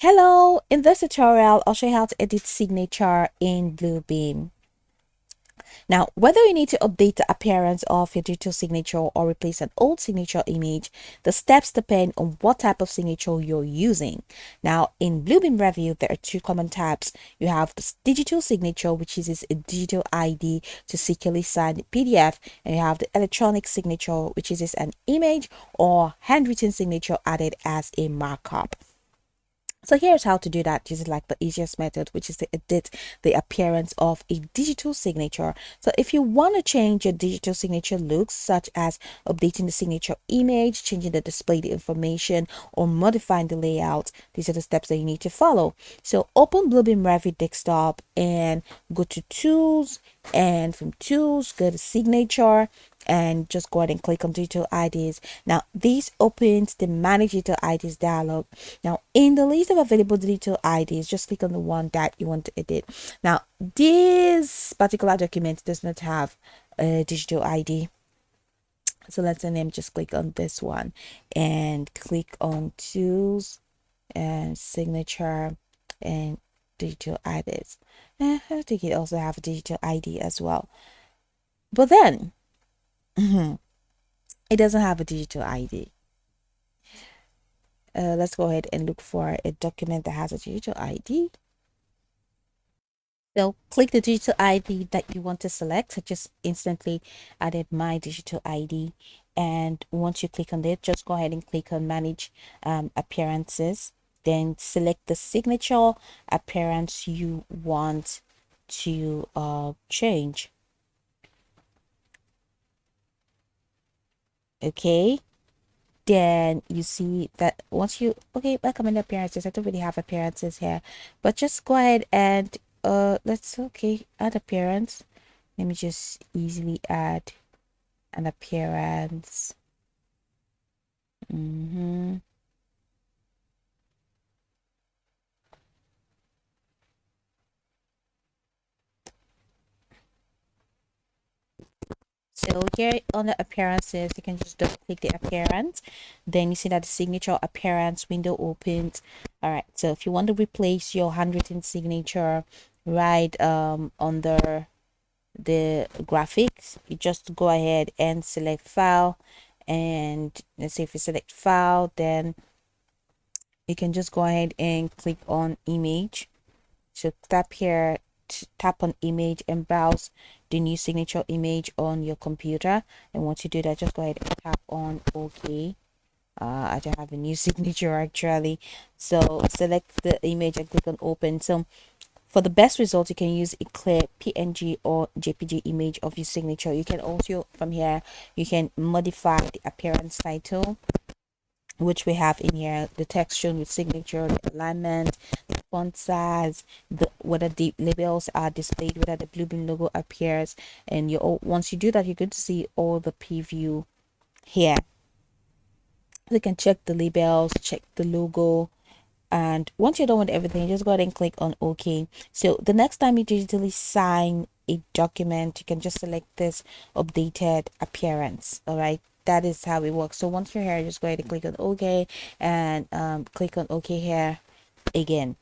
Hello, in this tutorial, I'll show you how to edit signature in Bluebeam. Now, whether you need to update the appearance of your digital signature or replace an old signature image, the steps depend on what type of signature you're using. Now, in Bluebeam Review, there are two common types. You have the digital signature, which uses a digital ID to securely sign the PDF, and you have the electronic signature, which uses an image or handwritten signature added as a markup. So here's how to do that. This is like the easiest method, which is to edit the appearance of a digital signature. So if you want to change your digital signature looks, such as updating the signature image, changing the displayed information, or modifying the layout, these are the steps that you need to follow. So open Bluebeam Revit desktop and go to Tools, and from Tools, go to Signature, and just go ahead and click on digital IDs. Now this opens the manage digital IDs dialog. Now in the list of available digital IDs, just click on the one that you want to edit. Now this particular document does not have a digital ID, so let's name, just click on this one and click on Tools and Signature and digital IDs. I think it also have a digital ID as well, but then it doesn't have a digital ID. Let's go ahead and look for a document that has a digital ID. So click the digital ID that you want to select. I just instantly added my digital ID. And once you click on it, just go ahead and click on manage appearances. Then select the signature appearance you want to change. Okay. Then you see that once you recommend appearances, I don't really have appearances here, but just go ahead and let's add appearance. Let me just easily add an appearance. So here on the appearances, you can just double click the appearance. Then you see that the signature appearance window opens. All right, so if you want to replace your handwritten signature right under the graphics, you just go ahead and select file, and let's say if you select file, then you can just go ahead and click on image. So tap here, tap on image and browse the new signature image on your computer. And once you do that, just go ahead and tap on OK. I don't have a new signature actually, so select the image and click on open. So for the best result, you can use a clear PNG or JPG image of your signature. You can also, from here, you can modify the appearance title, which we have in here, the text shown with signature, the alignment, the font size, whether the labels are displayed, whether the Bluebeam logo appears, and once you do that, you're going to see all the preview here. You can check the labels, check the logo, and once you're done with everything, just go ahead and click on OK. So the next time you digitally sign a document, you can just select this updated appearance. All right, that is how it works. So once you're here, just go ahead and click on OK, and click on OK here again.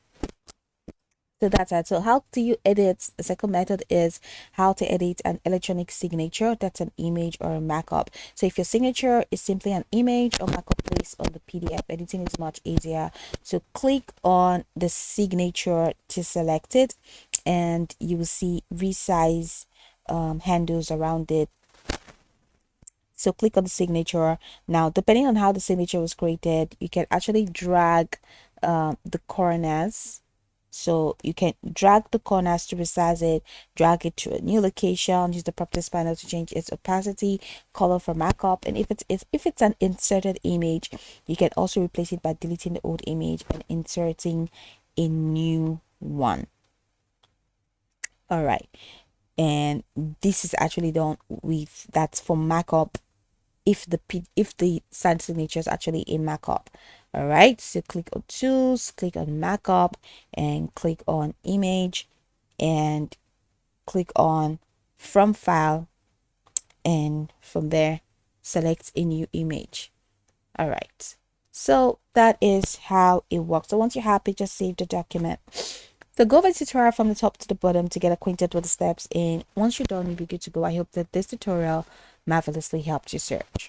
So that's it. So how do you edit? The second method is how to edit an electronic signature. That's an image or a markup. So if your signature is simply an image or markup placed on the PDF, editing is much easier. So click on the signature to select it, and you will see resize handles around it. So click on the signature. Now, depending on how the signature was created, you can actually drag the corners. So you can drag the corners to resize it, drag it to a new location, use the properties panel to change its opacity, color for markup, and if it's an inserted image, you can also replace it by deleting the old image and inserting a new one. All right, and this is actually done with, that's for markup if the side signature is actually a markup. All right, so click on tools, click on markup, and click on image, and click on from file, and from there select a new image. All right, So that is how it works. So once you're happy, just save the document. So go over the tutorial from the top to the bottom to get acquainted with the steps, and once you're done, you'll be good to go. I hope that this tutorial marvelously helped you search.